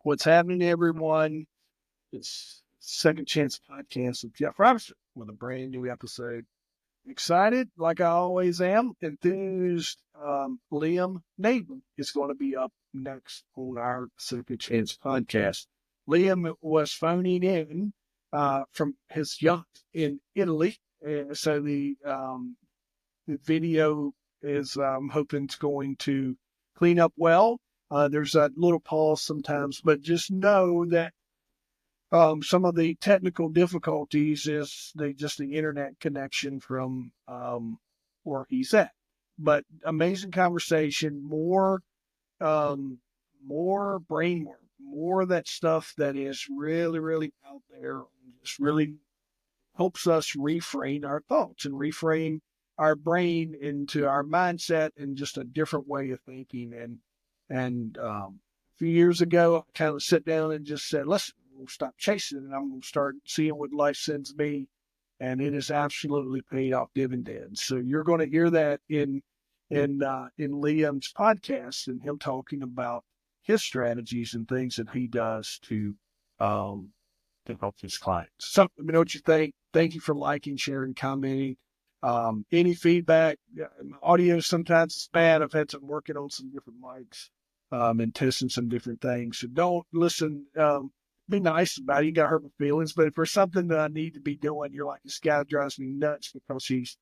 What's happening, everyone? It's Second Chance Podcast with Jeff Robinson with a brand new episode. Excited, like I always am. Enthused. Liam Naden is going to be up next on our Second Chance Podcast. Liam was phoning in from his yacht in Italy, and so the video is hoping it's going to clean up well. There's a little pause sometimes, but just know that some of the technical difficulties is the internet connection from where he's at. But amazing conversation, more brain work, more of that stuff that is really, really out there, just really helps us reframe our thoughts and reframe our brain into our mindset and just a different way of thinking. And a few years ago, I kind of sat down and just said, listen, we'll stop chasing it and I'm going to start seeing what life sends me. And it has absolutely paid off dividends. So you're going to hear that in Liam's podcast and him talking about his strategies and things that he does to help his clients. So let me know what you think. Thank you for liking, sharing, commenting. Any feedback? My audio sometimes is bad. I've had some working on some different mics and testing some different things. So don't listen. Be nice about it. You got to hurt my feelings. But if there's something that I need to be doing, you're like, this guy drives me nuts because he's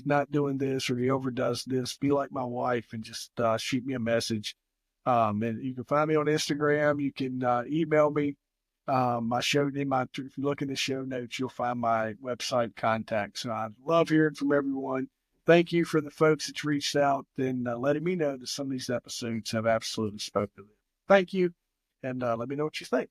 not doing this or he overdoes this. Be like my wife and just shoot me a message. And you can find me on Instagram. You can email me. If you look in the show notes, you'll find my website contact. So I love hearing from everyone. Thank you for the folks that reached out and letting me know that some of these episodes have absolutely spoken to them. Thank you. And let me know what you think.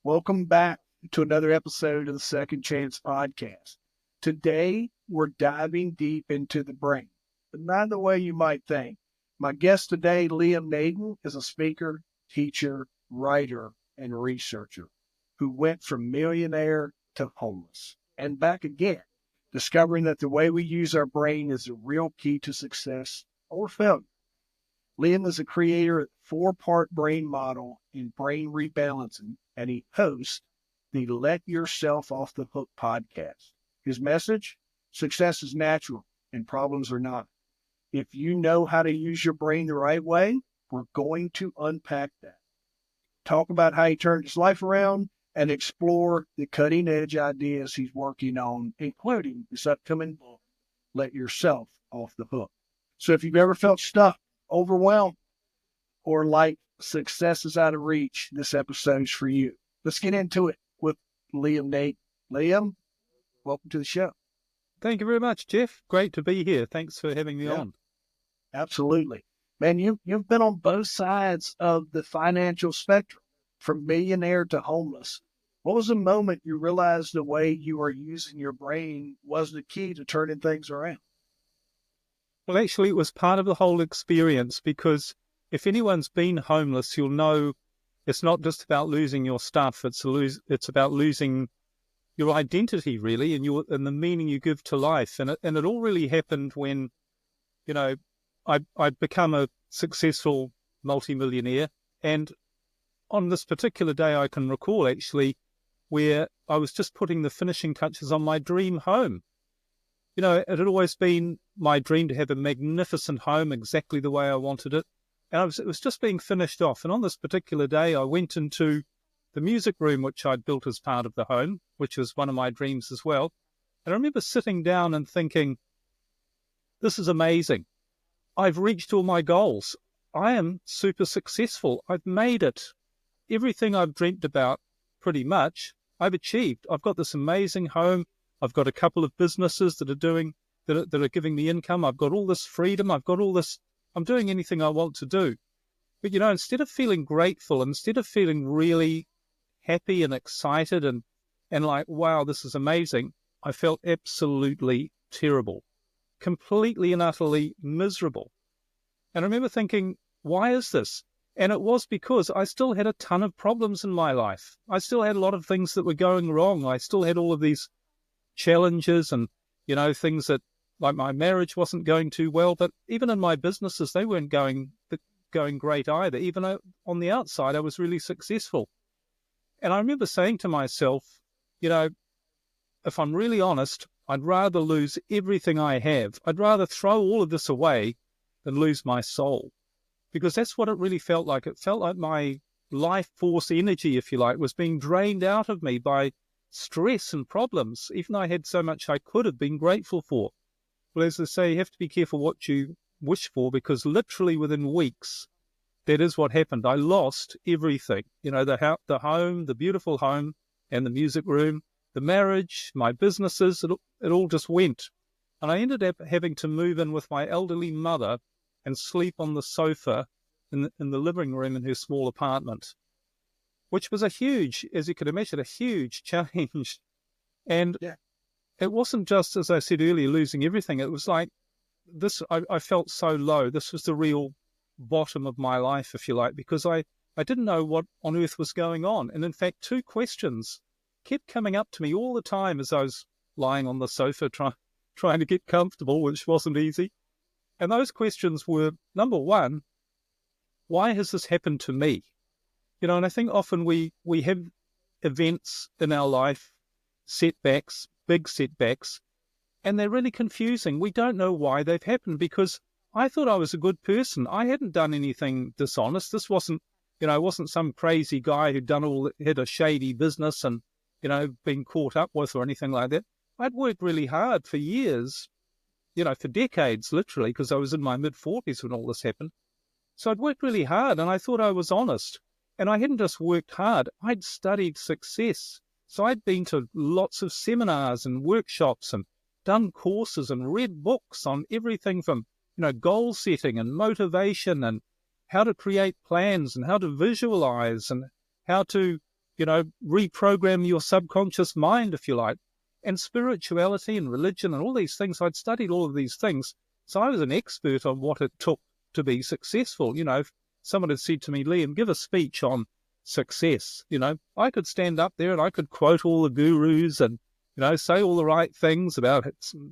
Welcome back to another episode of the Second Chance Podcast. Today, we're diving deep into the brain, but not the way you might think. My guest today, Liam Naden, is a speaker, teacher, writer, and researcher who went from millionaire to homeless and back again, discovering that the way we use our brain is a real key to success or failure. Liam is a creator of the 4-part brain model in brain rebalancing, and he hosts the Let Yourself Off the Hook podcast. His message? Success is natural and problems are not. If you know how to use your brain the right way, we're going to unpack that. Talk about how he turned his life around and explore the cutting edge ideas he's working on, including this upcoming book, Let Yourself Off the Hook. So if you've ever felt stuck, overwhelmed, or like success is out of reach, this episode's for you. Let's get into it with Liam Naden. Liam, welcome to the show. Thank you very much, Jeff. Great to be here. Thanks for having me on. Absolutely. Man, you've been on both sides of the financial spectrum, from millionaire to homeless. What was the moment you realized the way you were using your brain was the key to turning things around? Well, actually, it was part of the whole experience, because if anyone's been homeless, you'll know it's not just about losing your stuff. It's about losing your identity, really, and the meaning you give to life. And it all really happened when, I'd become a successful multimillionaire. And on this particular day, I can recall actually where I was just putting the finishing touches on my dream home. It had always been my dream to have a magnificent home exactly the way I wanted it. And it was just being finished off. And on this particular day, I went into the music room, which I'd built as part of the home, which was one of my dreams as well. And I remember sitting down and thinking, this is amazing. I've reached all my goals. I am super successful. I've made it. Everything I've dreamt about, pretty much, I've achieved. I've got this amazing home. I've got a couple of businesses that are giving me income. I've got all this freedom. I've got all this. I'm doing anything I want to do. But, instead of feeling grateful, instead of feeling really happy and excited and like, wow, this is amazing, I felt absolutely terrible, completely and utterly miserable. And I remember thinking, why is this? And it was because I still had a ton of problems in my life. I still had a lot of things that were going wrong. I still had all of these challenges and, things that, like, my marriage wasn't going too well, but even in my businesses, they weren't going going great either, even though on the outside I was really successful. And I remember saying to myself, if I'm really honest, I'd rather lose everything I have. I'd rather throw all of this away than lose my soul, because that's what it really felt like. It felt like my life force energy, if you like, was being drained out of me by stress and problems, even though I had so much I could have been grateful for. Well, as they say, you have to be careful what you wish for, because literally within weeks, that is what happened. I lost everything. The home, the beautiful home and the music room, the marriage, my businesses, it all just went. And I ended up having to move in with my elderly mother and sleep on the sofa in the living room in her small apartment, which was as you could imagine, a huge change. And Yeah. it wasn't just, as I said earlier, losing everything. It was like this, I felt so low. This was the real bottom of my life, if you like, because I didn't know what on earth was going on. And in fact, two questions kept coming up to me all the time as I was lying on the sofa trying to get comfortable, which wasn't easy. And those questions were, number one, why has this happened to me? And I think often we have events in our life, setbacks, big setbacks, and they're really confusing. We don't know why they've happened, because I thought I was a good person. I hadn't done anything dishonest. This wasn't, I wasn't some crazy guy had a shady business and, been caught up with or anything like that. I'd worked really hard for years, for decades, literally, because I was in my mid-40s when all this happened. So I'd worked really hard and I thought I was honest. And I hadn't just worked hard, I'd studied success. So I'd been to lots of seminars and workshops and done courses and read books on everything from, goal setting and motivation and how to create plans and how to visualize and how to, reprogram your subconscious mind, if you like, and spirituality and religion and all these things. I'd studied all of these things. So I was an expert on what it took to be successful. If someone had said to me, Liam, give a speech on success, I could stand up there and I could quote all the gurus and, say all the right things about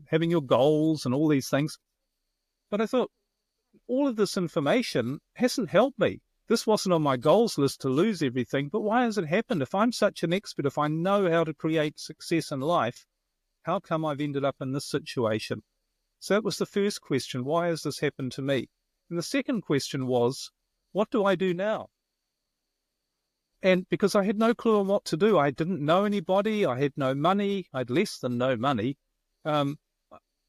having your goals and all these things. But I thought, all of this information hasn't helped me. This wasn't on my goals list to lose everything, but why has it happened? If I'm such an expert, if I know how to create success in life, how come I've ended up in this situation? So that was the first question. Why has this happened to me? And the second question was, what do I do now? And because I had no clue on what to do, I didn't know anybody. I had no money. I had less than no money. I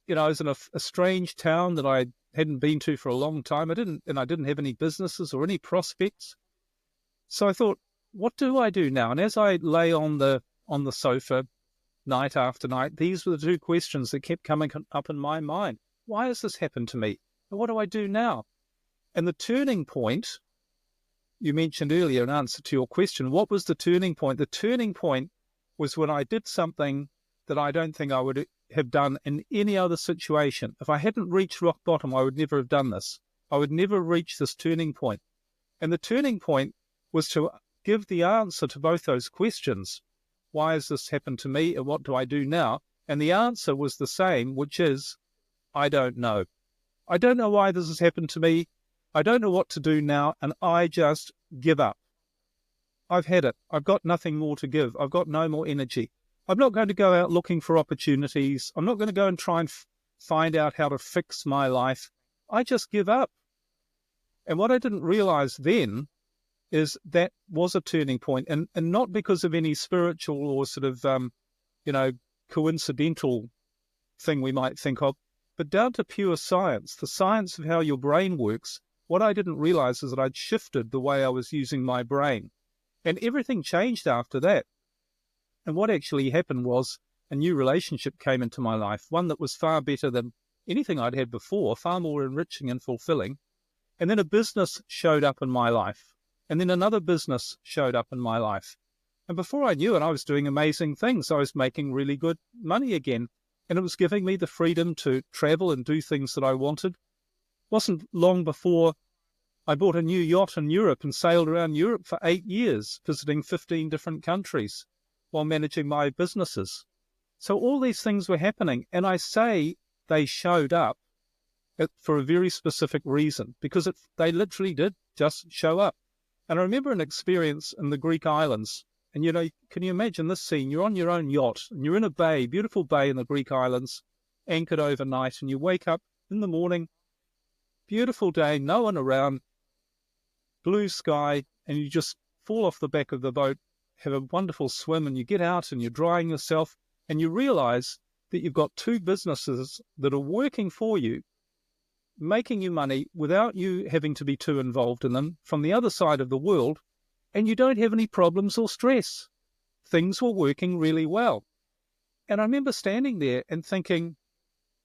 was in a strange town that I hadn't been to for a long time. I didn't have any businesses or any prospects. So I thought, what do I do now? And as I lay on the sofa night after night, these were the two questions that kept coming up in my mind. Why has this happened to me? And what do I do now? And the turning point, you mentioned earlier in answer to your question, what was the turning point? The turning point was when I did something that I don't think I would have done in any other situation. If I hadn't reached rock bottom, I would never have done this. I would never reach this turning point. And the turning point was to give the answer to both those questions. Why has this happened to me and what do I do now? And the answer was the same, which is, I don't know. I don't know why this has happened to me. I don't know what to do now, and I just give up. I've had it. I've got nothing more to give. I've got no more energy. I'm not going to go out looking for opportunities. I'm not going to go and try and find out how to fix my life. I just give up. And what I didn't realize then is that was a turning point, and not because of any spiritual or sort of, coincidental thing we might think of, but down to pure science, the science of how your brain works. What I didn't realize is that I'd shifted the way I was using my brain, and everything changed after that. And what actually happened was a new relationship came into my life, one that was far better than anything I'd had before, far more enriching and fulfilling. And then a business showed up in my life. And then another business showed up in my life. And before I knew it, I was doing amazing things. I was making really good money again. And it was giving me the freedom to travel and do things that I wanted. It wasn't long before I bought a new yacht in Europe and sailed around Europe for 8 years, visiting 15 different countries while managing my businesses. So all these things were happening. And I say they showed up, for a very specific reason, because they literally did just show up. And I remember an experience in the Greek islands. And, can you imagine this scene? You're on your own yacht and you're in a bay, beautiful bay in the Greek islands, anchored overnight, and you wake up in the morning, beautiful day, no one around, blue sky, and you just fall off the back of the boat, have a wonderful swim, and you get out and you're drying yourself, and you realize that you've got two businesses that are working for you, making you money without you having to be too involved in them from the other side of the world, and you don't have any problems or stress. Things were working really well. And I remember standing there and thinking,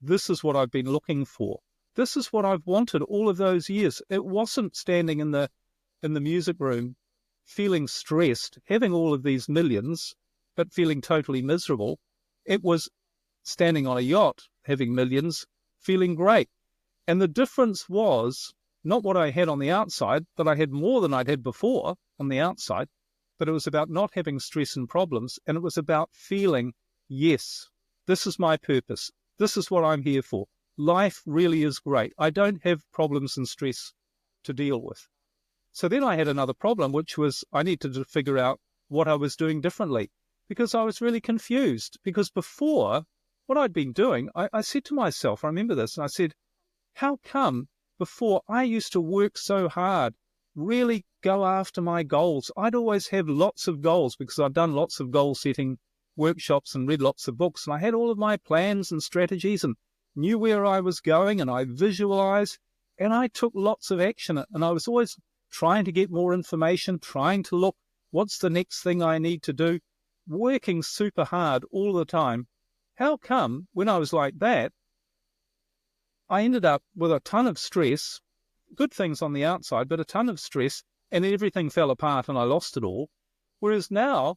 this is what I've been looking for. This is what I've wanted all of those years. It wasn't standing in the music room feeling stressed, having all of these millions, but feeling totally miserable. It was standing on a yacht, having millions, feeling great. And the difference was not what I had on the outside, but I had more than I'd had before on the outside, but it was about not having stress and problems, and it was about feeling, yes, this is my purpose. This is what I'm here for. Life really is great. I don't have problems and stress to deal with. So then I had another problem, which was I needed to figure out what I was doing differently, because I was really confused. Because before, what I'd been doing, I said to myself, I remember this, and I said, how come before I used to work so hard, really go after my goals? I'd always have lots of goals because I'd done lots of goal setting workshops and read lots of books, and I had all of my plans and strategies and knew where I was going, and I visualized, and I took lots of action, and I was always trying to get more information, trying to look, what's the next thing I need to do, working super hard all the time. How come when I was like that, I ended up with a ton of stress, good things on the outside, but a ton of stress, and everything fell apart and I lost it all. Whereas now,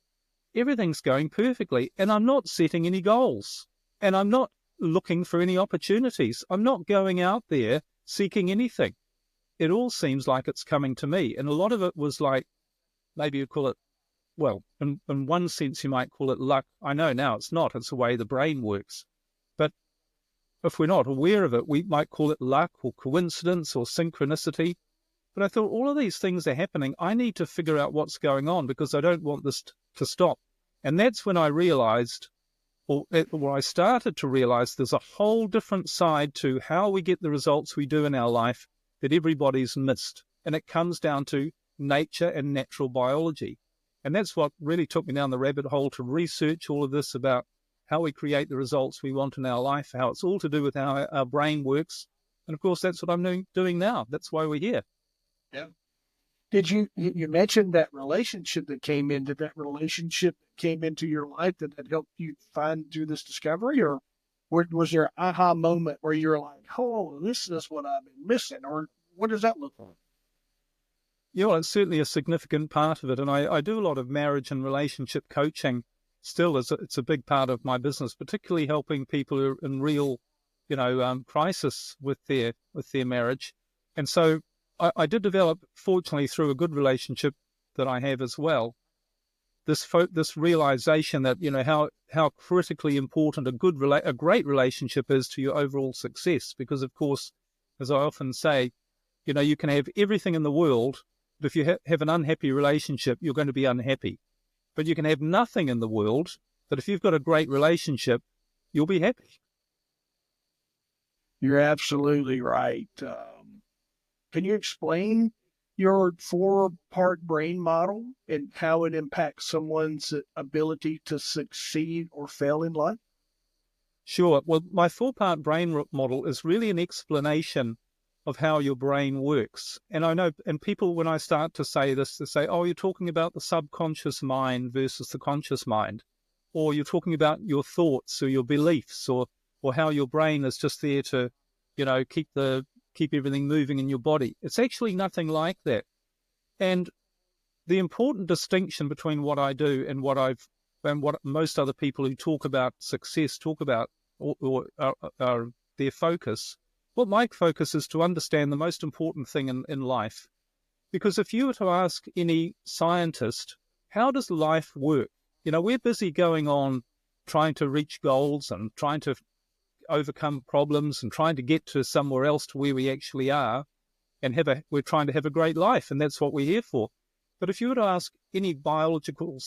everything's going perfectly, and I'm not setting any goals, and I'm not looking for any opportunities. I'm not going out there seeking anything. It all seems like it's coming to me. And a lot of it was like, maybe you call it, well, in one sense you might call it luck. I know now it's not. It's the way the brain works. But if we're not aware of it, we might call it luck or coincidence or synchronicity. But I thought all of these things are happening. I need to figure out what's going on because I don't want this to stop. And that's when I realized, or I started to realize, there's a whole different side to how we get the results we do in our life that everybody's missed. And it comes down to nature and natural biology. And that's what really took me down the rabbit hole to research all of this about how we create the results we want in our life, how it's all to do with how our brain works. And of course, that's what I'm doing now. That's why we're here. Yeah. Did you mentioned that relationship that came in? Did that relationship that came into your life that helped you do this discovery, or was there an aha moment where you're like, "Oh, this is what I've been missing," or what does that look like? Yeah, well, it's certainly a significant part of it, and I do a lot of marriage and relationship coaching. Still, it's a big part of my business, particularly helping people who are in real, crisis with their marriage, and so. I did develop, fortunately, through a good relationship that I have as well, this realization that how critically important a great relationship is to your overall success. Because of course, as I often say, you can have everything in the world, but if you have an unhappy relationship, you're going to be unhappy. But you can have nothing in the world, but if you've got a great relationship, you'll be happy. You're absolutely right. Can you explain your 4-part brain model and how it impacts someone's ability to succeed or fail in life? Sure. Well, my 4-part brain model is really an explanation of how your brain works. And I know, and people, when I start to say this, they say, oh, you're talking about the subconscious mind versus the conscious mind, or you're talking about your thoughts or your beliefs, or how your brain is just there to, keep everything moving in your body. It's actually nothing like that. And the important distinction between what I do and what most other people who talk about success talk about, or are their focus, what my focus is to understand the most important thing in life. Because if you were to ask any scientist, how does life work? We're busy going on trying to reach goals and trying to overcome problems and trying to get to somewhere else to where we actually are, and we're trying to have a great life, and that's what we're here for. But if you were to ask any biological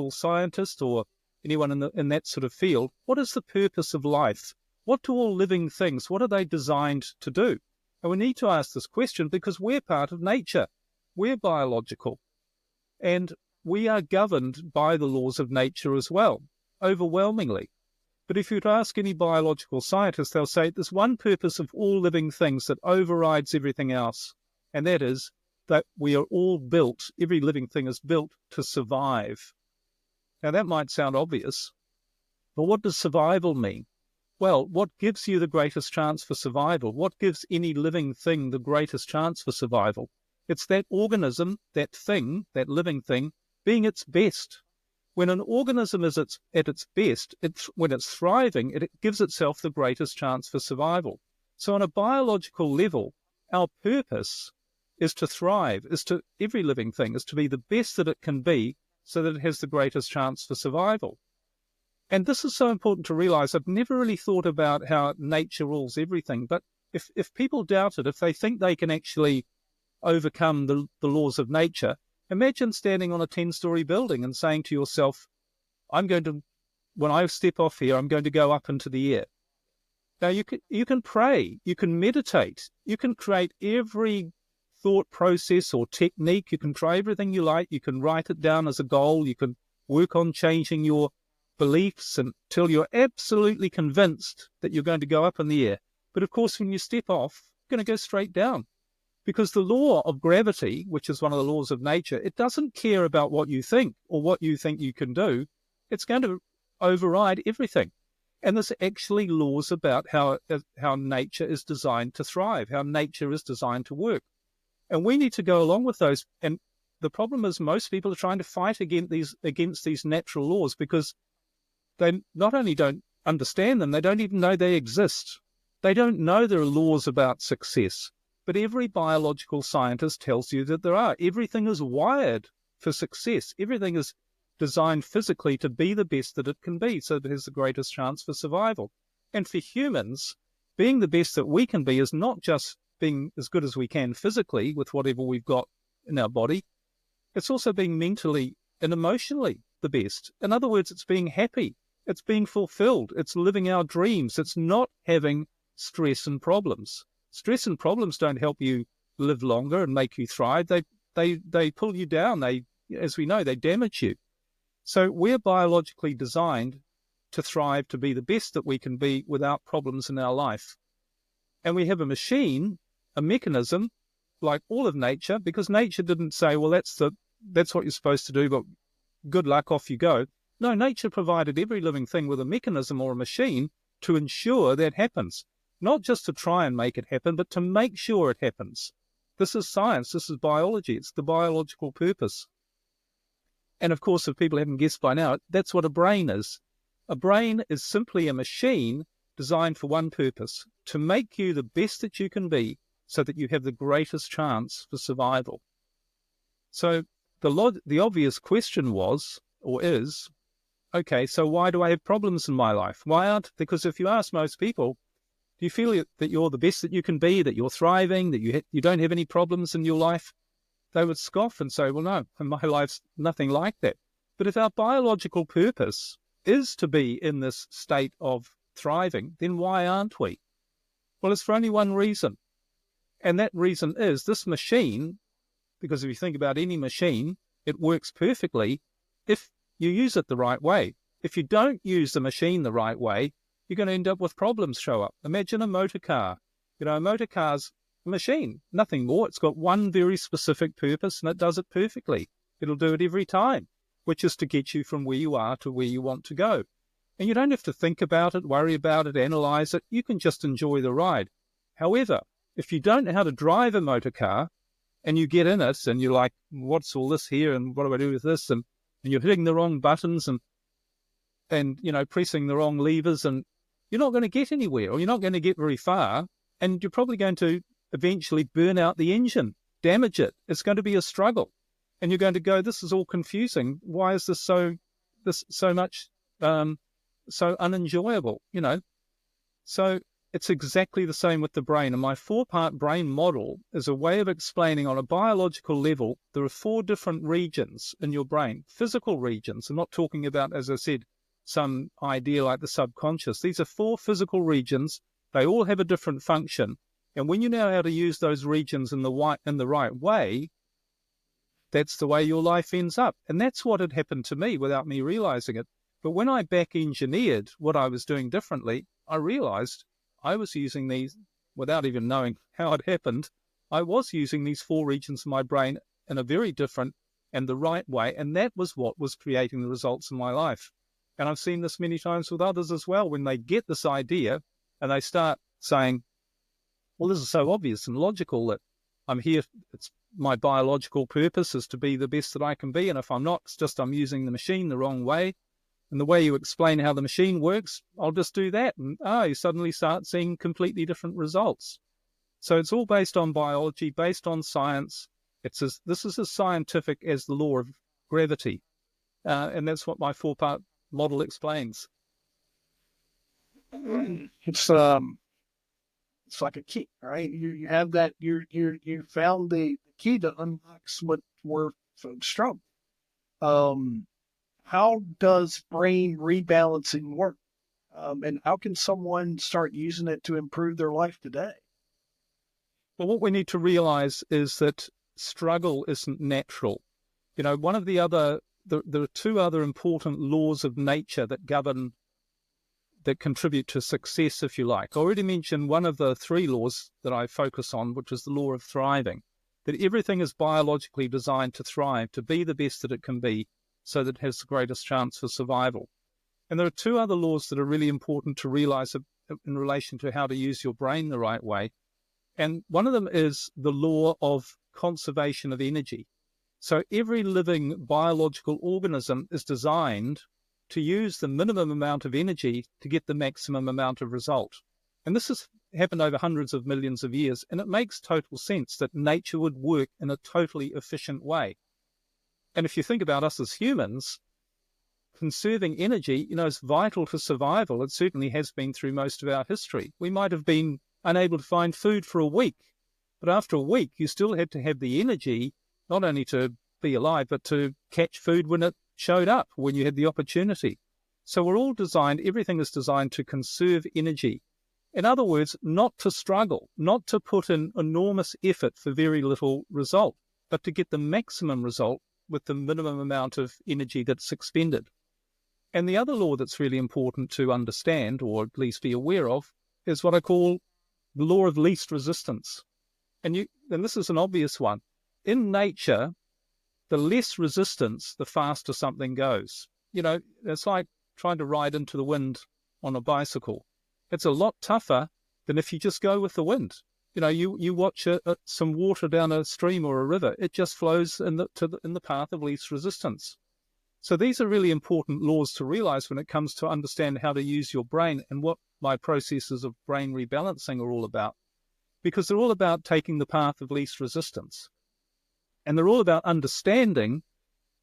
scientist or anyone in that sort of field, what is the purpose of life? What do all living things, what are they designed to do? And we need to ask this question because we're part of nature. We're biological. And we are governed by the laws of nature as well, overwhelmingly. But if you were to ask any biological scientist, they'll say there's one purpose of all living things that overrides everything else, and that is that we are all built, every living thing is built to survive. Now that might sound obvious, but what does survival mean? Well, what gives you the greatest chance for survival? What gives any living thing the greatest chance for survival? It's that organism, that thing, that living thing, being its best. When an organism is at its best, when it's thriving, it gives itself the greatest chance for survival. So on a biological level, our purpose is to thrive, every living thing is to be the best that it can be so that it has the greatest chance for survival. And this is so important to realize. I've never really thought about how nature rules everything, but if people doubt it, if they think they can actually overcome the laws of nature, imagine standing on a 10-story building and saying to yourself, when I step off here, I'm going to go up into the air. Now you can pray, you can meditate, you can create every thought process or technique, you can try everything you like, you can write it down as a goal, you can work on changing your beliefs until you're absolutely convinced that you're going to go up in the air. But of course, when you step off, you're going to go straight down. Because the law of gravity, which is one of the laws of nature, it doesn't care about what you think or what you think you can do. It's going to override everything. And there's actually laws about how nature is designed to thrive, how nature is designed to work. And we need to go along with those. And the problem is most people are trying to fight against these natural laws because they not only don't understand them, they don't even know they exist. They don't know there are laws about success. But every biological scientist tells you that there are. Everything is wired for success. Everything is designed physically to be the best that it can be, so that it has the greatest chance for survival. And for humans, being the best that we can be is not just being as good as we can physically with whatever we've got in our body. It's also being mentally and emotionally the best. In other words, it's being happy. It's being fulfilled. It's living our dreams. It's not having stress and problems. Stress and problems don't help you live longer and make you thrive. They pull you down. As we know, they damage you. So we're biologically designed to thrive, to be the best that we can be without problems in our life. And we have a machine, a mechanism, like all of nature, because nature didn't say, well, that's what you're supposed to do, but good luck, off you go. No, nature provided every living thing with a mechanism or a machine to ensure that happens. Not just to try and make it happen, but to make sure it happens. This is science. This is biology. It's the biological purpose. And of course, if people haven't guessed by now, that's what a brain is. A brain is simply a machine designed for one purpose, to make you the best that you can be so that you have the greatest chance for survival. So the obvious question was, or is, okay, so why do I have problems in my life? Because if you ask most people, do you feel that you're the best that you can be, that you're thriving, that you don't have any problems in your life? They would scoff and say, well, no, my life's nothing like that. But if our biological purpose is to be in this state of thriving, then why aren't we? Well, it's for only one reason. And that reason is this machine, because if you think about any machine, it works perfectly if you use it the right way. If you don't use the machine the right way, you're going to end up with problems show up. Imagine a motor car. A motor car's a machine, nothing more. It's got one very specific purpose and it does it perfectly. It'll do it every time, which is to get you from where you are to where you want to go. And you don't have to think about it, worry about it, analyze it. You can just enjoy the ride. However, if you don't know how to drive a motor car and you get in it and you're like, what's all this here and what do I do with this? And you're hitting the wrong buttons and pressing the wrong levers, and you're not going to get anywhere, or you're not going to get very far, and you're probably going to eventually burn out the engine, damage it. It's going to be a struggle. And you're going to go, this is all confusing. Why is this so unenjoyable? So it's exactly the same with the brain. And my 4-part brain model is a way of explaining on a biological level, there are 4 different regions in your brain, physical regions. I'm not talking about, as I said, some idea like the subconscious. These are 4 physical regions. They all have a different function. And when you know how to use those regions in the right way, that's the way your life ends up. And that's what had happened to me without me realizing it. But when I back engineered what I was doing differently, I realized I was using these without even knowing how it happened. I was using these 4 regions of my brain in a very different and the right way. And that was what was creating the results in my life. And I've seen this many times with others as well. When they get this idea and they start saying, well, this is so obvious and logical that I'm here. It's my biological purpose is to be the best that I can be. And if I'm not, it's just I'm using the machine the wrong way. And the way you explain how the machine works, I'll just do that. And you suddenly start seeing completely different results. So it's all based on biology, based on science. This is as scientific as the law of gravity. And that's what my 4-part model explains. It's like a key, right? You have that, you found the key to unlock what were folks struggle. How does brain rebalancing work? And how can someone start using it to improve their life today? Well, what we need to realize is that struggle isn't natural. You know, one of the other, there are 2 other important laws of nature that contribute to success, if you like. I already mentioned one of the 3 laws that I focus on, which is the law of thriving, that everything is biologically designed to thrive, to be the best that it can be, so that it has the greatest chance for survival. And there are 2 other laws that are really important to realize in relation to how to use your brain the right way. And one of them is the law of conservation of energy. So every living biological organism is designed to use the minimum amount of energy to get the maximum amount of result. And this has happened over hundreds of millions of years, and it makes total sense that nature would work in a totally efficient way. And if you think about us as humans, conserving energy, is vital to survival. It certainly has been through most of our history. We might have been unable to find food for a week, but after a week, you still had to have the energy, not only to be alive, but to catch food when it showed up, when you had the opportunity. So we're all designed, everything is designed to conserve energy. In other words, not to struggle, not to put in enormous effort for very little result, but to get the maximum result with the minimum amount of energy that's expended. And the other law that's really important to understand, or at least be aware of, is what I call the law of least resistance. And this is an obvious one. In nature, the less resistance, the faster something goes. It's like trying to ride into the wind on a bicycle. It's a lot tougher than if you just go with the wind. You watch some water down a stream or a river. It just flows in the path of least resistance. So these are really important laws to realize when it comes to understand how to use your brain and what my processes of brain rebalancing are all about. Because they're all about taking the path of least resistance. And they're all about understanding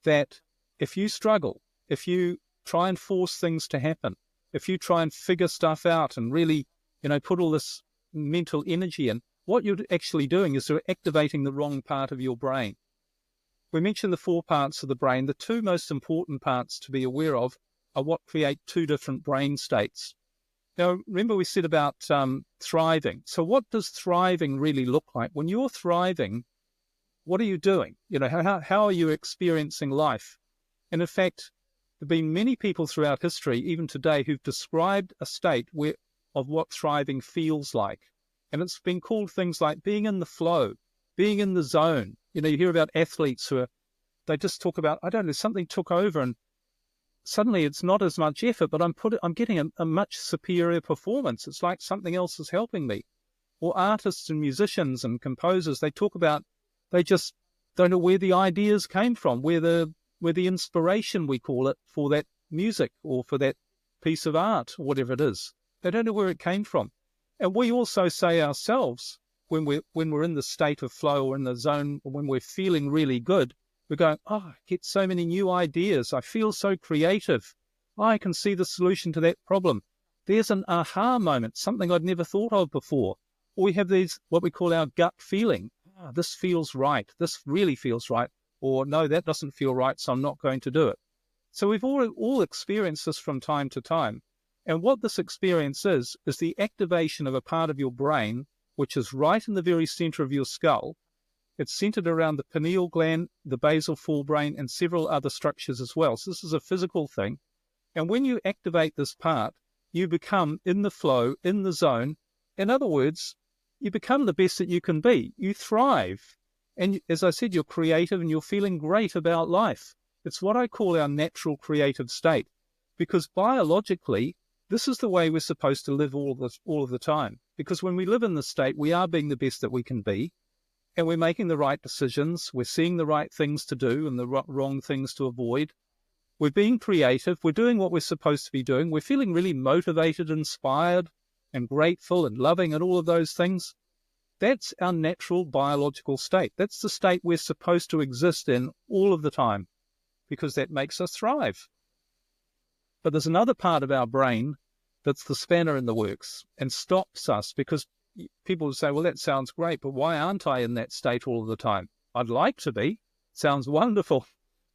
that if you struggle, if you try and force things to happen, if you try and figure stuff out and really, put all this mental energy in, what you're actually doing is you're activating the wrong part of your brain. We mentioned the 4 parts of the brain. The 2 most important parts to be aware of are what create 2 different brain states. Now, remember we said about thriving. So what does thriving really look like? When you're thriving, what are you doing? How are you experiencing life? And in fact, there have been many people throughout history, even today, who've described a state of what thriving feels like. And it's been called things like being in the flow, being in the zone. You hear about athletes they just talk about, I don't know, something took over and suddenly it's not as much effort, but I'm getting a much superior performance. It's like something else is helping me. Or artists and musicians and composers, they talk about, they just don't know where the ideas came from, where the inspiration, we call it, for that music or for that piece of art, or whatever it is. They don't know where it came from. And we also say ourselves, when we're in the state of flow or in the zone, or when we're feeling really good, we're going, I get so many new ideas. I feel so creative. I can see the solution to that problem. there's an aha moment, something I'd never thought of before. Or we have these, what we call our gut feeling. This feels right. This really feels right. Or no, that doesn't feel right, so I'm not going to do it. So we've all experienced this from time to time. And what this experience is the activation of a part of your brain, which is right in the very center of your skull. It's centered around the pineal gland, the basal forebrain, and several other structures as well. So this is a physical thing. And when you activate this part, you become in the flow, in the zone. In other words, you become the best that you can be. You thrive. And as I said, you're creative and you're feeling great about life. It's what I call our natural creative state, because biologically, this is the way we're supposed to live all of the time. Because when we live in this state, we are being the best that we can be, and we're making the right decisions. We're seeing the right things to do and the wrong things to avoid. We're being creative. We're doing what we're supposed to be doing. We're feeling really motivated, inspired, and grateful and loving and all of those things. That's our natural biological state. That's the state we're supposed to exist in all of the time, because that makes us thrive. But there's another part of our brain that's the spanner in the works and stops us, because people will say, well, that sounds great, but why aren't I in that state all of the time? I'd like to be. Sounds wonderful.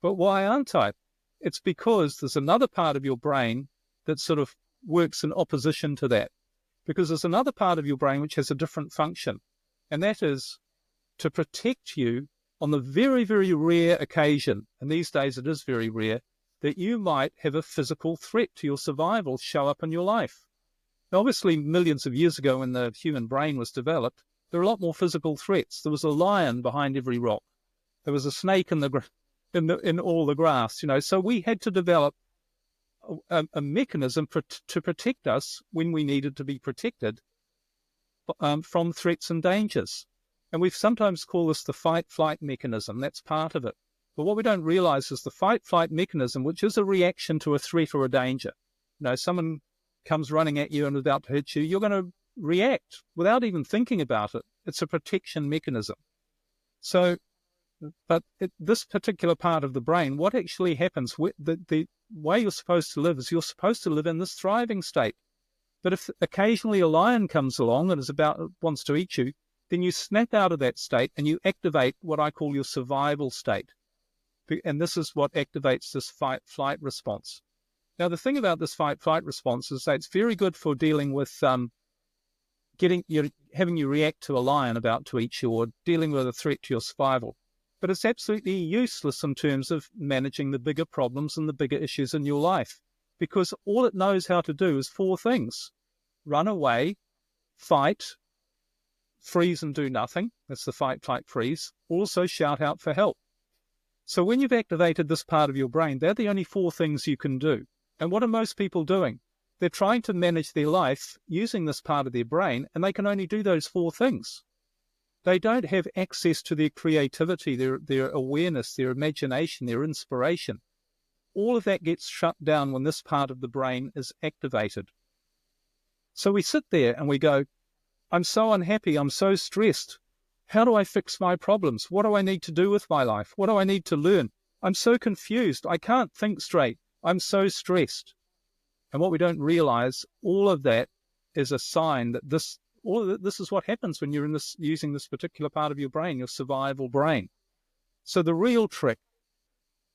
But why aren't I? It's because there's another part of your brain that sort of works in opposition to that. Because there's another part of your brain which has a different function, and that is to protect you on the very, very rare occasion, and these days it is very rare, that you might have a physical threat to your survival show up in your life. Now, obviously, millions of years ago when the human brain was developed, there were a lot more physical threats. There was a lion behind every rock. There was a snake in all the grass, So we had to develop a mechanism to protect us when we needed to be protected from threats and dangers. And we've sometimes called this the fight-flight mechanism. That's part of it. But what we don't realize is the fight-flight mechanism, which is a reaction to a threat or a danger. Someone comes running at you and is about to hit you, you're going to react without even thinking about it. It's a protection mechanism. So, but this particular part of the brain, what actually happens, the way you're supposed to live is you're supposed to live in this thriving state. But if occasionally a lion comes along and wants to eat you, then you snap out of that state and you activate what I call your survival state. And this is what activates this fight-flight response. Now, the thing about this fight-flight response is that it's very good for dealing with having you react to a lion about to eat you, or dealing with a threat to your survival. But it's absolutely useless in terms of managing the bigger problems and the bigger issues in your life, because all it knows how to do is 4 things: run away, fight, freeze and do nothing. That's the fight, flight, freeze. Also shout out for help. So when you've activated this part of your brain, they're the only 4 things you can do. And what are most people doing? They're trying to manage their life using this part of their brain, and they can only do those 4 things. They don't have access to their creativity, their awareness, their imagination, their inspiration. All of that gets shut down when this part of the brain is activated. So we sit there and we go, I'm so unhappy, I'm so stressed. How do I fix my problems? What do I need to do with my life? What do I need to learn? I'm so confused. I can't think straight. I'm so stressed. And what we don't realize, all of that is a sign that this is what happens when you're using this particular part of your brain, your survival brain. So the real trick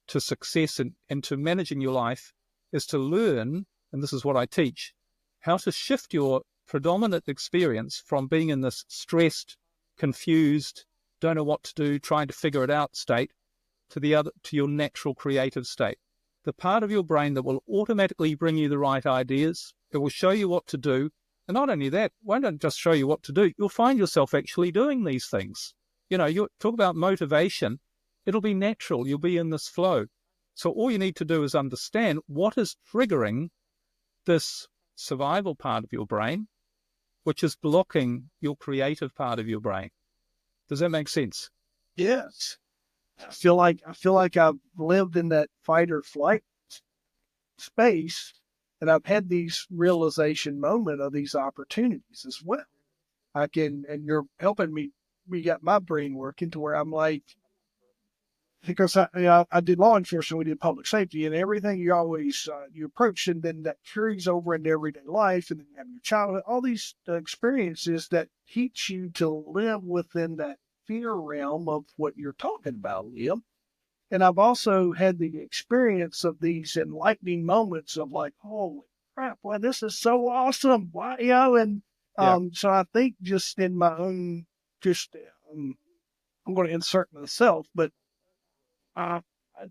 to success and to managing your life is to learn, and this is what I teach, how to shift your predominant experience from being in this stressed, confused, don't know what to do, trying to figure it out state, to your natural creative state. The part of your brain that will automatically bring you the right ideas, it will show you what to do. And not only that, won't just show you what to do, you'll find yourself actually doing these things. You talk about motivation, it'll be natural, you'll be in this flow. So all you need to do is understand what is triggering this survival part of your brain, which is blocking your creative part of your brain. Does that make sense? Yes. I feel like I've lived in that fight or flight space, and I've had these realization moment of these opportunities as well. And you're helping me got my brain working to where I'm like, because I did law enforcement, we did public safety, and everything you always you approach, and then that carries over into everyday life, and then you have your childhood, all these experiences that teach you to live within that fear realm of what you're talking about, Liam. And I've also had the experience of these enlightening moments of like, holy crap, well, this is so awesome. Why, and Yeah. so I think just in my own, just I'm going to insert myself, but uh,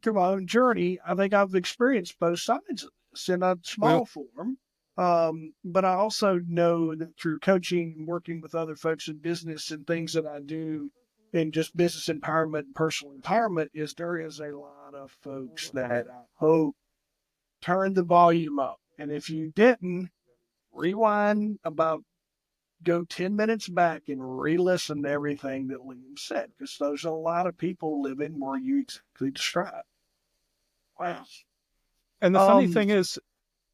through my own journey, I think I've experienced both sides of this in a Well, small form. But I also know that through coaching and working with other folks in business and things that I do in just business empowerment and personal empowerment is there is a lot of folks that I hope turn the volume up. And if you didn't, rewind about go 10 minutes back and re-listen to everything that Liam said, because there's a lot of people living where you exactly described. Wow. and the funny Um, thing is,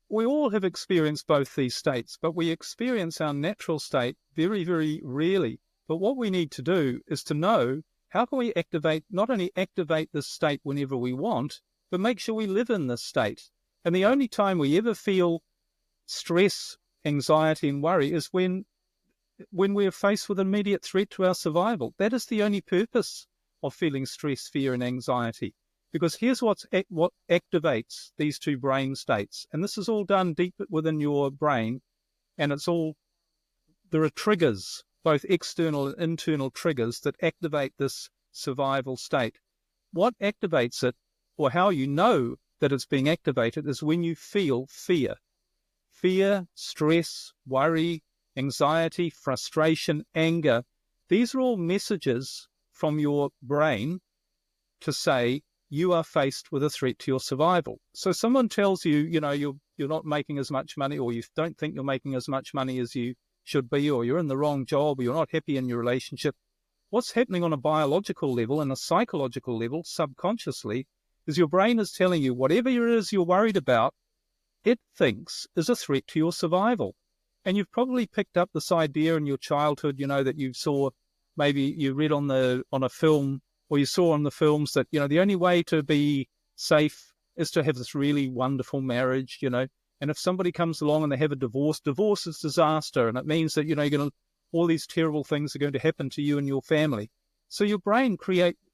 we all have experienced both these states, but we experience our natural state very, very rarely. But what we need to do is to know how can we activate, not only activate this state whenever we want, but make sure we live in this state. And the only time we ever feel stress, anxiety, and worry is when we're faced with an immediate threat to our survival. That is the only purpose of feeling stress, fear, and anxiety. Because here's what activates these two brain states. And this is all done deep within your brain. And there are triggers, both external and internal triggers that activate this survival state. What activates it, or how you know that it's being activated, is when you feel fear. Fear, stress, worry, anxiety, frustration, anger. These are all messages from your brain to say you are faced with a threat to your survival. So someone tells you, you're not making as much money, or you don't think you're making as much money as you should be, or you're in the wrong job, or you're not happy in your relationship. What's happening on a biological level and a psychological level, subconsciously, is your brain is telling you whatever it is you're worried about, it thinks is a threat to your survival. And you've probably picked up this idea in your childhood, that you saw, maybe you read on a film, or you saw on the films that, the only way to be safe is to have this really wonderful marriage, and if somebody comes along and they have a divorce is disaster. And it means that, all these terrible things are going to happen to you and your family. So your brain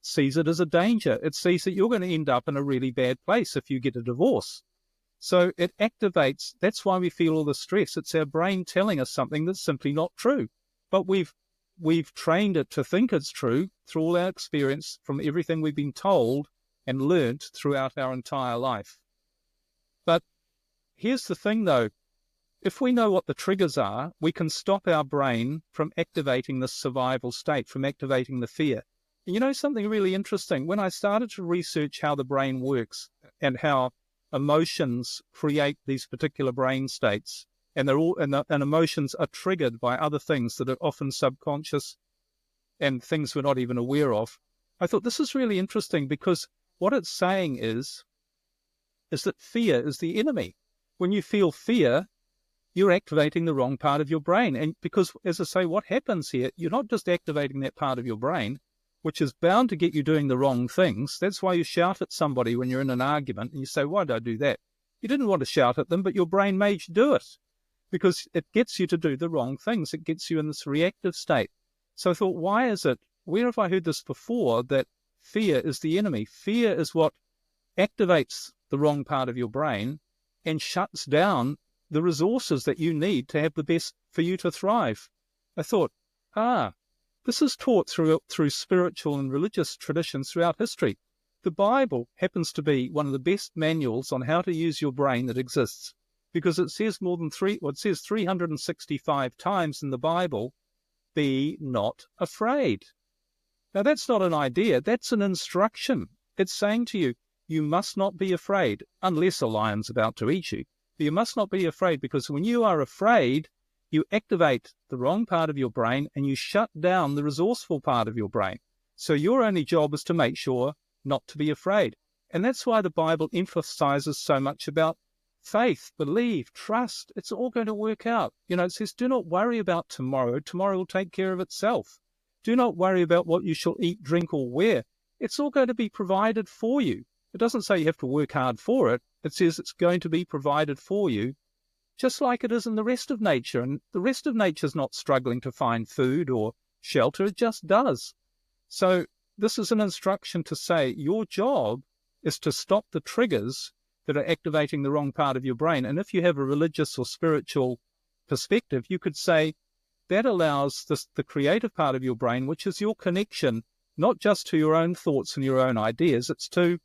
sees it as a danger. It sees that you're going to end up in a really bad place if you get a divorce. So it activates. That's why we feel all the stress. It's our brain telling us something that's simply not true. But we've trained it to think it's true through all our experience, from everything we've been told and learnt throughout our entire life. But here's the thing, though. If we know what the triggers are, we can stop our brain from activating the survival state, from activating the fear. And something really interesting, when I started to research how the brain works and how emotions create these particular brain states, and emotions are triggered by other things that are often subconscious and things we're not even aware of, I thought this is really interesting, because what it's saying is that fear is the enemy. When you feel fear, you're activating the wrong part of your brain. And because, as I say, what happens here, you're not just activating that part of your brain, which is bound to get you doing the wrong things. That's why you shout at somebody when you're in an argument and you say, why did I do that? You didn't want to shout at them, but your brain made you do it, because it gets you to do the wrong things. It gets you in this reactive state. So I thought, why is it, where have I heard this before, that fear is the enemy? Fear is what activates the wrong part of your brain and shuts down the resources that you need to have the best for you to thrive. I thought, this is taught through spiritual and religious traditions throughout history. The Bible happens to be one of the best manuals on how to use your brain that exists, because it says it says 365 times in the Bible, be not afraid. Now that's not an idea, that's an instruction. It's saying to you, you must not be afraid unless a lion's about to eat you. But you must not be afraid, because when you are afraid, you activate the wrong part of your brain and you shut down the resourceful part of your brain. So your only job is to make sure not to be afraid. And that's why the Bible emphasizes so much about faith, believe, trust. It's all going to work out. It says, do not worry about tomorrow. Tomorrow will take care of itself. Do not worry about what you shall eat, drink, or wear. It's all going to be provided for you. It doesn't say you have to work hard for it. It says it's going to be provided for you, just like it is in the rest of nature. And the rest of nature is not struggling to find food or shelter. It just does. So this is an instruction to say your job is to stop the triggers that are activating the wrong part of your brain. And if you have a religious or spiritual perspective, you could say that allows the creative part of your brain, which is your connection, not just to your own thoughts and your own ideas, it's to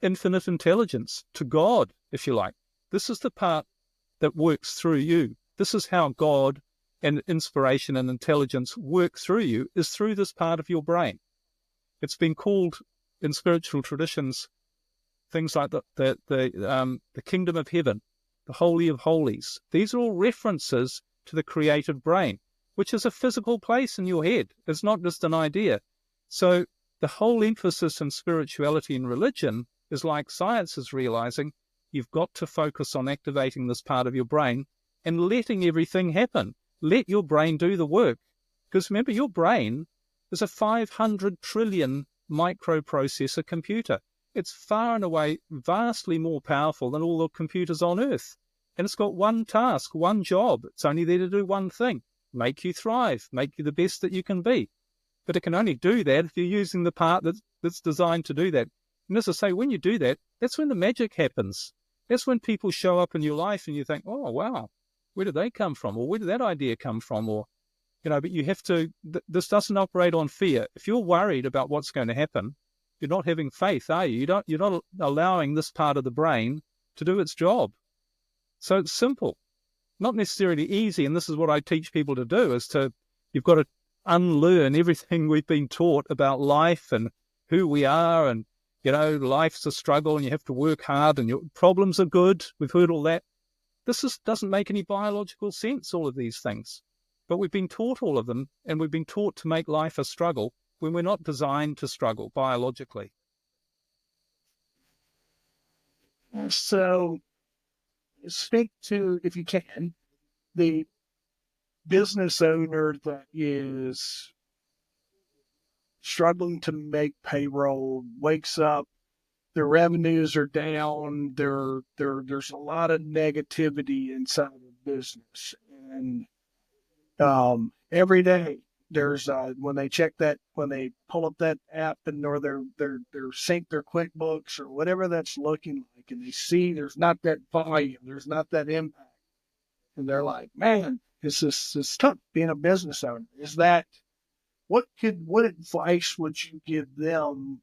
infinite intelligence, to God, if you like. This is the part that works through you. This is how God and inspiration and intelligence work through you, is through this part of your brain. It's been called in spiritual traditions things like the kingdom of heaven, the holy of holies. These are all references to the creative brain, which is a physical place in your head. It's not just an idea. So the whole emphasis in spirituality and religion is like science is realizing you've got to focus on activating this part of your brain and letting everything happen. Let your brain do the work. Because remember, your brain is a 500 trillion microprocessor computer. It's far and away vastly more powerful than all the computers on Earth. And it's got one task, one job. It's only there to do one thing: make you thrive, make you the best that you can be. But it can only do that if you're using the part that's designed to do that. And as I say, when you do that, that's when the magic happens. That's when people show up in your life and you think, oh, wow, where did they come from? Or where did that idea come from? Or, but you have to, this doesn't operate on fear. If you're worried about what's going to happen, you're not having faith, are you? You're not allowing this part of the brain to do its job. So it's simple, not necessarily easy. And this is what I teach people to do, you've got to unlearn everything we've been taught about life and who we are. And, life's a struggle and you have to work hard and your problems are good. We've heard all that. This doesn't make any biological sense, all of these things. But we've been taught all of them, and we've been taught to make life a struggle when we're not designed to struggle biologically. So speak to, if you can, the business owner that is struggling to make payroll, wakes up, their revenues are down, there's a lot of negativity inside the business. And every day there's when they pull up that app and or their sync their QuickBooks or whatever that's looking like, and they see there's not that volume, there's not that impact, and they're like, man, it's tough being a business owner. Is that what advice would you give them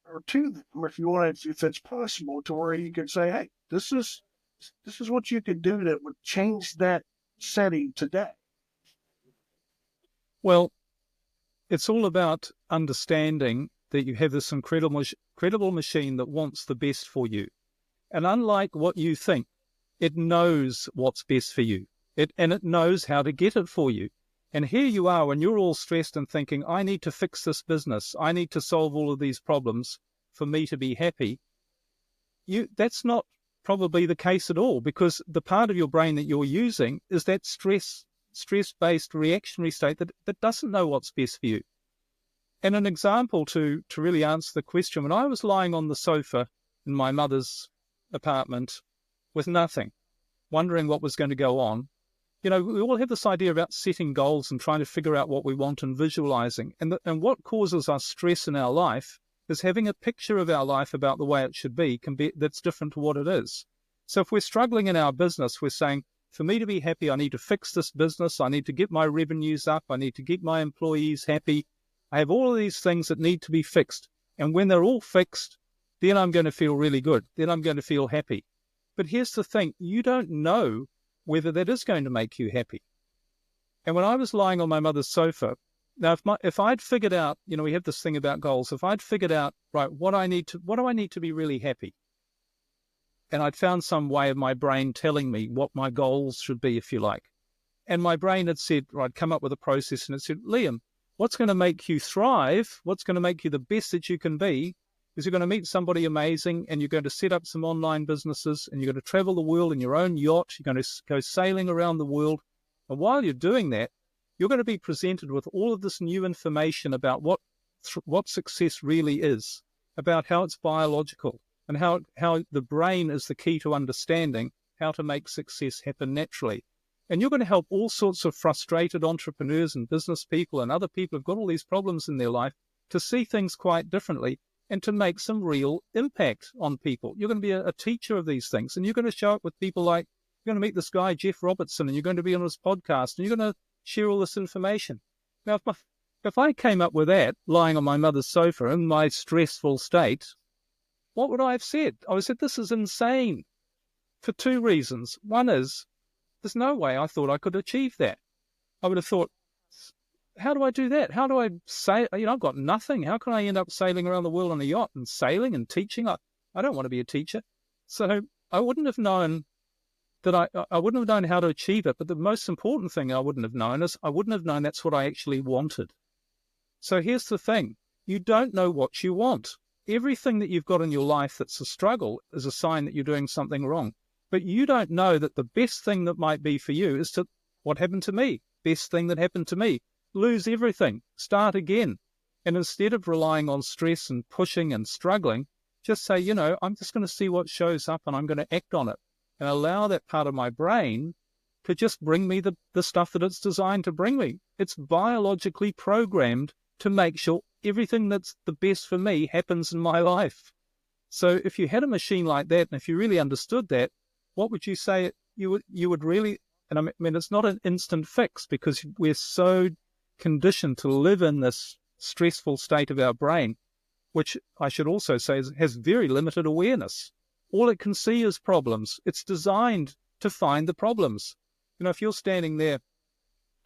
or to them, or if it's possible, to where you could say, hey, this is what you could do that would change that setting today? Well, it's all about understanding that you have this incredible machine that wants the best for you. And unlike what you think, it knows what's best for you. It knows how to get it for you. And here you are when you're all stressed and thinking, I need to fix this business. I need to solve all of these problems for me to be happy. That's not probably the case at all, because the part of your brain that you're using is that stress-based reactionary state that doesn't know what's best for you. And an example to really answer the question, when I was lying on the sofa in my mother's apartment with nothing, wondering what was going to go on, we all have this idea about setting goals and trying to figure out what we want and visualizing. And what causes us stress in our life is having a picture of our life about the way it should be that's different to what it is. So if we're struggling in our business, we're saying, for me to be happy, I need to fix this business. I need to get my revenues up. I need to keep my employees happy. I have all of these things that need to be fixed. And when they're all fixed, then I'm going to feel really good. Then I'm going to feel happy. But here's the thing. You don't know whether that is going to make you happy. And when I was lying on my mother's sofa, now if I'd figured out, we have this thing about goals. If I'd figured out, right, what do I need to be really happy? And I'd found some way of my brain telling me what my goals should be, if you like. And my brain had said, or I'd come up with a process and it said, Liam, what's going to make you thrive, what's going to make you the best that you can be, is you're going to meet somebody amazing and you're going to set up some online businesses and you're going to travel the world in your own yacht. You're going to go sailing around the world. And while you're doing that, you're going to be presented with all of this new information about what what success really is, about how it's biological, and how the brain is the key to understanding how to make success happen naturally. And you're going to help all sorts of frustrated entrepreneurs and business people and other people who've got all these problems in their life to see things quite differently and to make some real impact on people. You're going to be a teacher of these things, and you're going to show up with people like, you're going to meet this guy, Jeff Robertson, and you're going to be on his podcast, and you're going to share all this information. Now, if I came up with that lying on my mother's sofa in my stressful state, what would I have said? I would have said, this is insane, for two reasons. One is, there's no way I thought I could achieve that. I would have thought, how do I do that? How do I say, I've got nothing. How can I end up sailing around the world on a yacht and sailing and teaching? I don't want to be a teacher. So I wouldn't have known that I wouldn't have known how to achieve it. But the most important thing I wouldn't have known is I wouldn't have known that's what I actually wanted. So here's the thing. You don't know what you want. Everything that you've got in your life that's a struggle is a sign that you're doing something wrong. But you don't know that the best thing that might be for you is what happened to me. Best thing that happened to me. Lose everything. Start again. And instead of relying on stress and pushing and struggling, just say, I'm just going to see what shows up and I'm going to act on it. And allow that part of my brain to just bring me the stuff that it's designed to bring me. It's biologically programmed to make sure everything that's the best for me happens in my life. So if you had a machine like that, and if you really understood that, what would you say you would really, and I mean, it's not an instant fix because we're so conditioned to live in this stressful state of our brain, which I should also say has very limited awareness. All it can see is problems. It's designed to find the problems. If you're standing there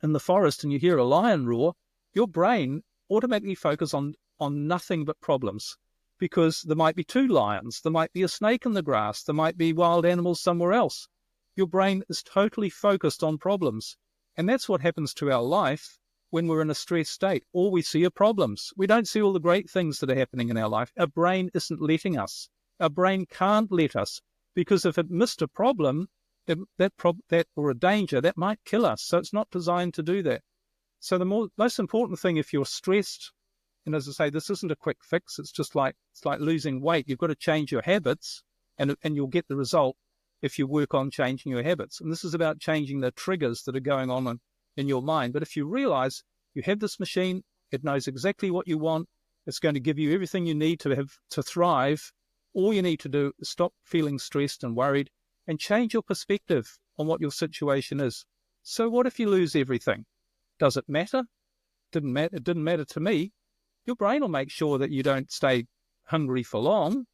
in the forest and you hear a lion roar, your brain automatically focuses on nothing but problems, because there might be two lions, there might be a snake in the grass, there might be wild animals somewhere else. Your brain is totally focused on problems. And that's what happens to our life when we're in a stressed state. All we see are problems. We don't see all the great things that are happening in our life. Our brain isn't letting us. Our brain can't let us, because if it missed a problem, that or a danger, that might kill us. So it's not designed to do that. So the most important thing, if you're stressed, and as I say, this isn't a quick fix. It's like losing weight. You've got to change your habits, and you'll get the result if you work on changing your habits. And this is about changing the triggers that are going on in your mind. But if you realize you have this machine, it knows exactly what you want. It's going to give you everything you need to thrive. All you need to do is stop feeling stressed and worried and change your perspective on what your situation is. So what if you lose everything? Does it matter? It didn't matter to me. Your brain will make sure that you don't stay hungry for long.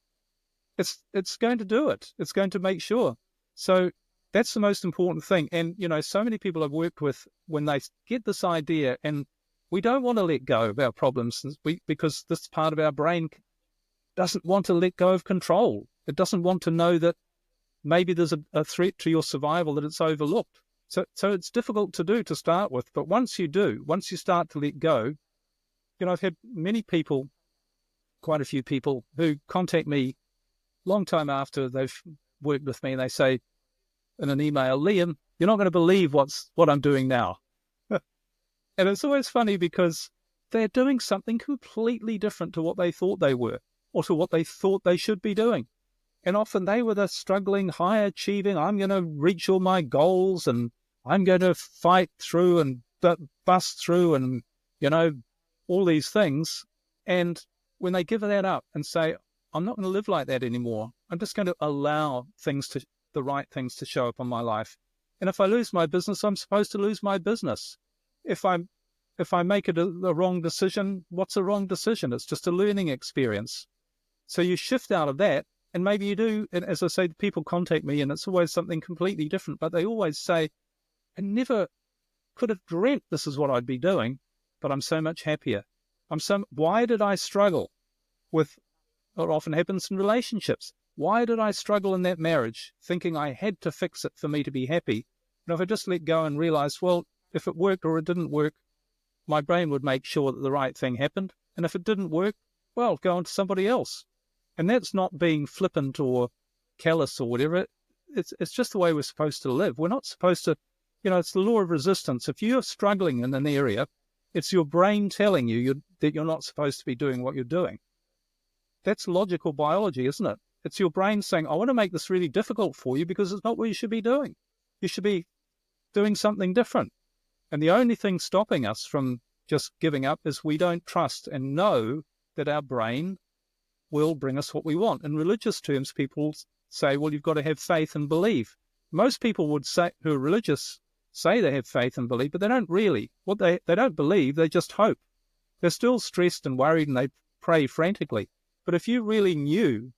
It's going to do it. It's going to make sure. So that's the most important thing. And, so many people I've worked with, when they get this idea, and we don't want to let go of our problems because this part of our brain doesn't want to let go of control. It doesn't want to know that maybe there's a threat to your survival that it's overlooked. So it's difficult to do to start with. But once you start to let go, I've had many people, quite a few people, who contact me long time after they've worked with me, and they say in an email, Liam, you're not going to believe what I'm doing now. And it's always funny because they're doing something completely different to what they thought they were, or to what they thought they should be doing. And often they were the struggling, high achieving, I'm going to reach all my goals and I'm going to fight through and bust through and, all these things. And when they give that up and say, I'm not going to live like that anymore, I'm just going to allow the right things to show up on my life. And if I lose my business, I'm supposed to lose my business. If I make it a wrong decision, what's a wrong decision? It's just a learning experience. So you shift out of that, and maybe you do. And as I say, people contact me and it's always something completely different, but they always say, I never could have dreamt this is what I'd be doing, but I'm so much happier. Why did I struggle with what often happens in relationships? Why did I struggle in that marriage, thinking I had to fix it for me to be happy? And if I just let go and realize, well, if it worked or it didn't work, my brain would make sure that the right thing happened. And if it didn't work, well, go on to somebody else. And that's not being flippant or callous or whatever. It's just the way we're supposed to live. We're not supposed to, it's the law of resistance. If you're struggling in an area It's your brain telling you that you're not supposed to be doing what you're doing. That's logical biology, isn't it? It's your brain saying, I want to make this really difficult for you because it's not what you should be doing. You should be doing something different. And the only thing stopping us from just giving up is we don't trust and know that our brain will bring us what we want. In religious terms, people say, well, you've got to have faith and believe. Most people would say, who are religious, say they have faith and believe, but they don't really. What they don't believe, they just hope. They're still stressed and worried and they pray frantically. But if you really knew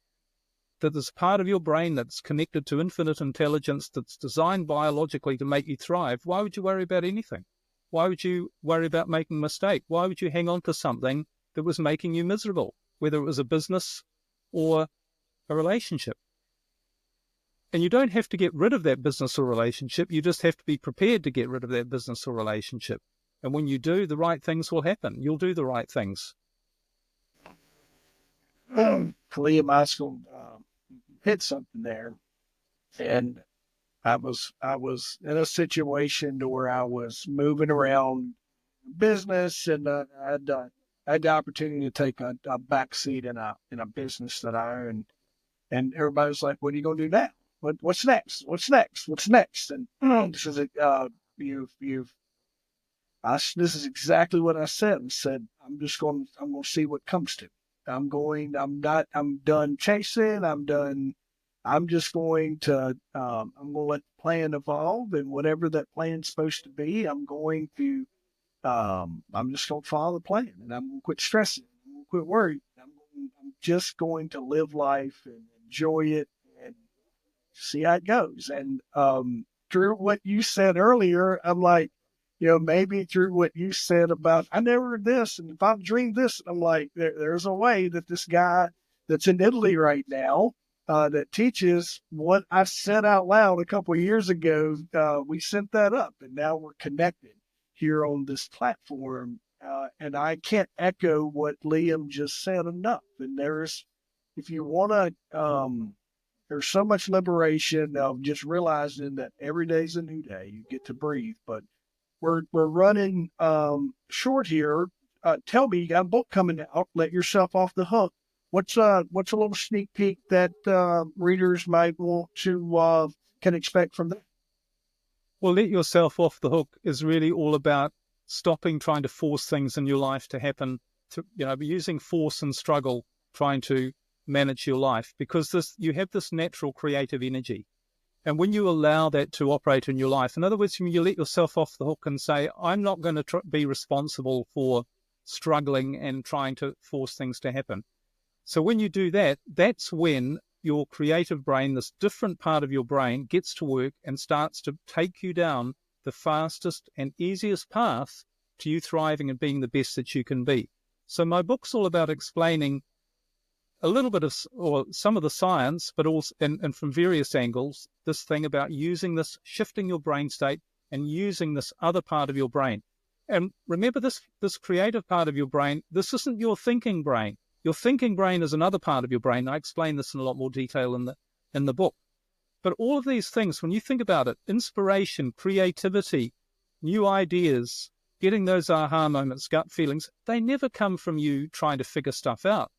that there's part of your brain that's connected to infinite intelligence that's designed biologically to make you thrive, why would you worry about anything? Why would you worry about making a mistake? Why would you hang on to something that was making you miserable, whether it was a business or a relationship? And you don't have to get rid of that business or relationship. You just have to be prepared to get rid of that business or relationship. And when you do, the right things will happen. You'll do the right things. Kalia Moscow hit something there, and I was in a situation to where I was moving around business, and I had the opportunity to take a back seat in a business that I own, and everybody was like, "What are you going to do now? What's next? What's next? What's next?" And this is this is exactly what I said. I said, I'm going to see what comes to me. I'm done chasing. I'm just going to, I'm going to let the plan evolve, and whatever that plan's supposed to be, I'm just going to follow the plan, and I'm going to quit stressing. I'm going to quit worrying. I'm just going to live life and enjoy it and see how it goes. And through what you said earlier, I'm like, maybe through what you said about, I never heard this, and if I've dreamed this, I'm like, there's a way that this guy that's in Italy right now that teaches what I said out loud a couple of years ago, we sent that up, and now we're connected here on this platform. And I can't echo what Liam just said enough. And if you want to, there's so much liberation of just realizing that every day's a new day. You get to breathe, but we're running short here. Tell me, you got a book coming out. Let yourself off the hook. What's a little sneak peek that readers might want to can expect from that? Well, let yourself off the hook is really all about stopping trying to force things in your life to happen. Using force and struggle, trying to manage your life, because you have this natural creative energy. And when you allow that to operate in your life, in other words, when you let yourself off the hook and say, I'm not going to be responsible for struggling and trying to force things to happen. So when you do that, that's when your creative brain, this different part of your brain, gets to work and starts to take you down the fastest and easiest path to you thriving and being the best that you can be. So my book's all about explaining a little bit of, or some of the science, but also, and from various angles, this thing about using this, shifting your brain state and using this other part of your brain. And remember this creative part of your brain, this isn't your thinking brain. Your thinking brain is another part of your brain. I explain this in a lot more detail in the book. But all of these things, when you think about it, inspiration, creativity, new ideas, getting those aha moments, gut feelings, they never come from you trying to figure stuff out.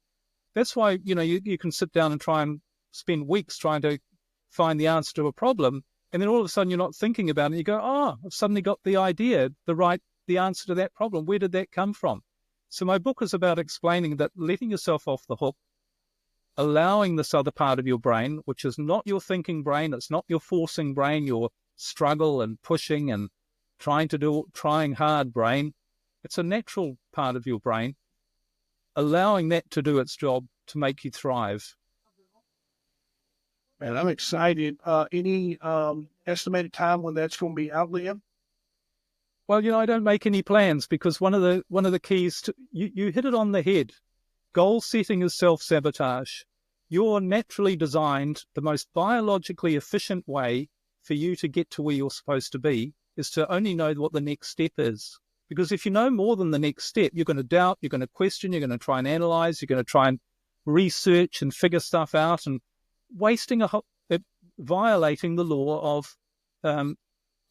That's why, you can sit down and try and spend weeks trying to find the answer to a problem. And then all of a sudden you're not thinking about it. You go, I've suddenly got the idea, the answer to that problem. Where did that come from? So my book is about explaining that letting yourself off the hook, allowing this other part of your brain, which is not your thinking brain, it's not your forcing brain, your struggle and pushing and trying hard brain. It's a natural part of your brain, allowing that to do its job to make you thrive. Man, I'm excited. Any estimated time when that's going to be out, Liam? Well, I don't make any plans, because one of the keys to you hit it on the head. Goal setting is self-sabotage. You're naturally designed, the most biologically efficient way for you to get to where you're supposed to be is to only know what the next step is. Because if you know more than the next step, you're going to doubt, you're going to question, you're going to try and analyze, you're going to try and research and figure stuff out, and violating the law of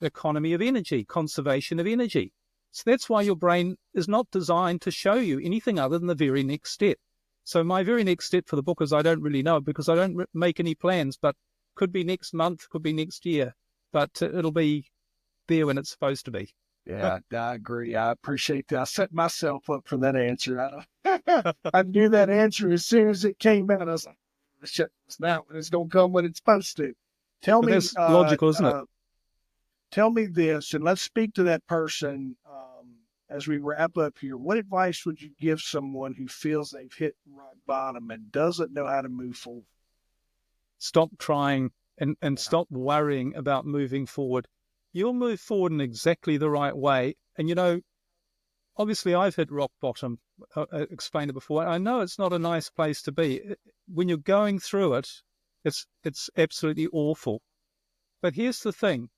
economy of energy, conservation of energy. So that's why your brain is not designed to show you anything other than the very next step. So my very next step for the book is I don't really know because I don't make any plans, but could be next month, could be next year, but it'll be there when it's supposed to be. Yeah, I agree. I appreciate that. I set myself up for that answer. I knew that answer as soon as it came out. I was like, shut this now. It's going to come when it's supposed to. Tell But me, that's logical, isn't it? tell me this, and let's speak to that person as we wrap up here. What advice would you give someone who feels they've hit rock bottom and doesn't know how to move forward? Stop trying and stop worrying about moving forward. You'll move forward in exactly the right way. And, you know, obviously I've hit rock bottom. I explained it before. I know it's not a nice place to be. When you're going through it, it's absolutely awful. But here's the thing.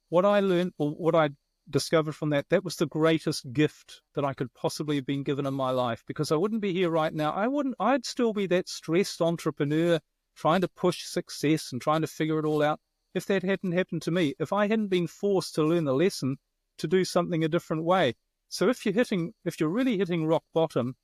What I learned, or what I discovered from that was the greatest gift that I could possibly have been given in my life, because I wouldn't be here right now. I'd still be that stressed entrepreneur trying to push success and trying to figure it all out if that hadn't happened to me, if I hadn't been forced to learn the lesson to do something a different way. So if you're really hitting rock bottom,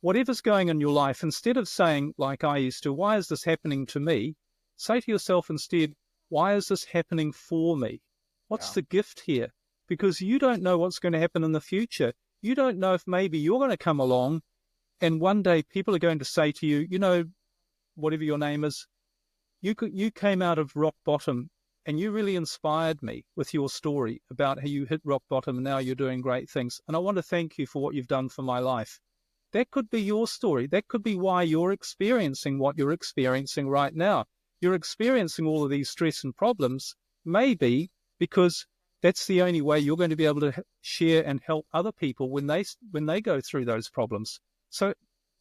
whatever's going on in your life, instead of saying, like I used to, why is this happening to me? Say to yourself instead, why is this happening for me? What's the gift here? Because you don't know what's going to happen in the future. You don't know if maybe you're going to come along and one day people are going to say to you, you know, whatever your name is, you came out of rock bottom and you really inspired me with your story about how you hit rock bottom and now you're doing great things. And I want to thank you for what you've done for my life. That could be your story. That could be why you're experiencing what you're experiencing right now. You're experiencing all of these stress and problems, maybe because that's the only way you're going to be able to share and help other people when they go through those problems. So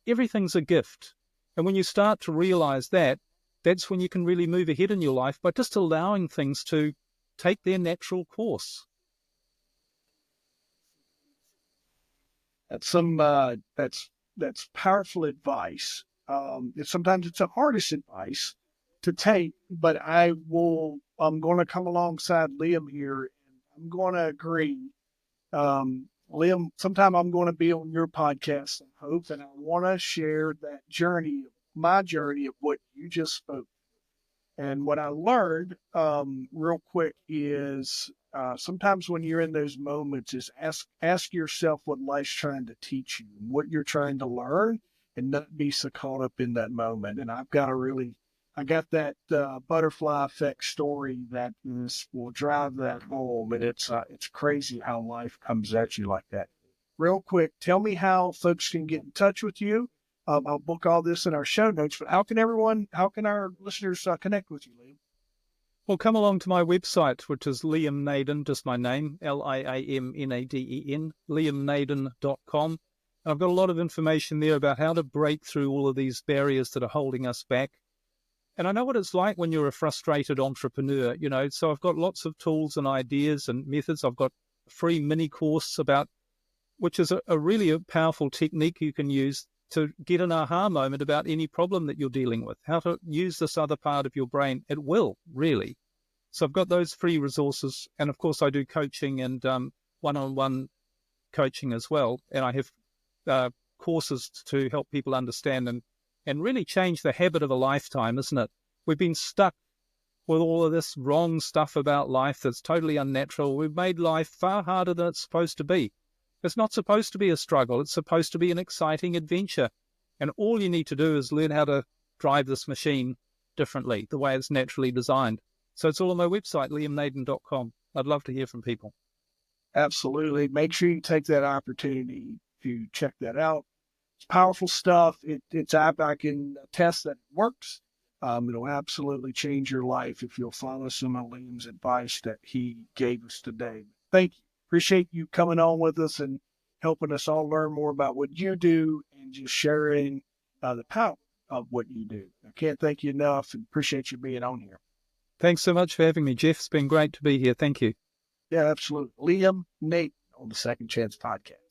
everything's a gift. And when you start to realize that, that's when you can really move ahead in your life by just allowing things to take their natural course. That's powerful advice. Sometimes it's the hardest advice to take, but I'm going to come alongside Liam here, and I'm going to agree. Liam, sometime I'm going to be on your podcast, I hope, and I want to share my journey of what you just spoke. And what I learned, real quick, is sometimes when you're in those moments, is ask yourself what life's trying to teach you, and what you're trying to learn, and not be so caught up in that moment. And I got that butterfly effect story that will drive that home, and it's crazy how life comes at you like that. Real quick, tell me how folks can get in touch with you. I'll book all this in our show notes, but how can our listeners connect with you, Liam? Well, come along to my website, which is Liam Naden, just my name, LIAMNADEN, liamnaden.com. And I've got a lot of information there about how to break through all of these barriers that are holding us back. And I know what it's like when you're a frustrated entrepreneur, you know, so I've got lots of tools and ideas and methods. I've got a free mini course which is a really powerful technique you can use to get an aha moment about any problem that you're dealing with, how to use this other part of your brain at will, really. So I've got those free resources. And of course, I do coaching and one-on-one coaching as well. And I have courses to help people understand and really change the habit of a lifetime, isn't it? We've been stuck with all of this wrong stuff about life that's totally unnatural. We've made life far harder than it's supposed to be. It's not supposed to be a struggle. It's supposed to be an exciting adventure. And all you need to do is learn how to drive this machine differently, the way it's naturally designed. So it's all on my website, liamnaden.com. I'd love to hear from people. Absolutely. Make sure you take that opportunity to check that out. It's powerful stuff. I can attest that it works. It'll absolutely change your life if you'll follow some of Liam's advice that he gave us today. Thank you. Appreciate you coming on with us and helping us all learn more about what you do and just sharing the power of what you do. I can't thank you enough and appreciate you being on here. Thanks so much for having me, Jeff. It's been great to be here. Thank you. Yeah, absolutely. Liam Naden on the Second Chance Podcast.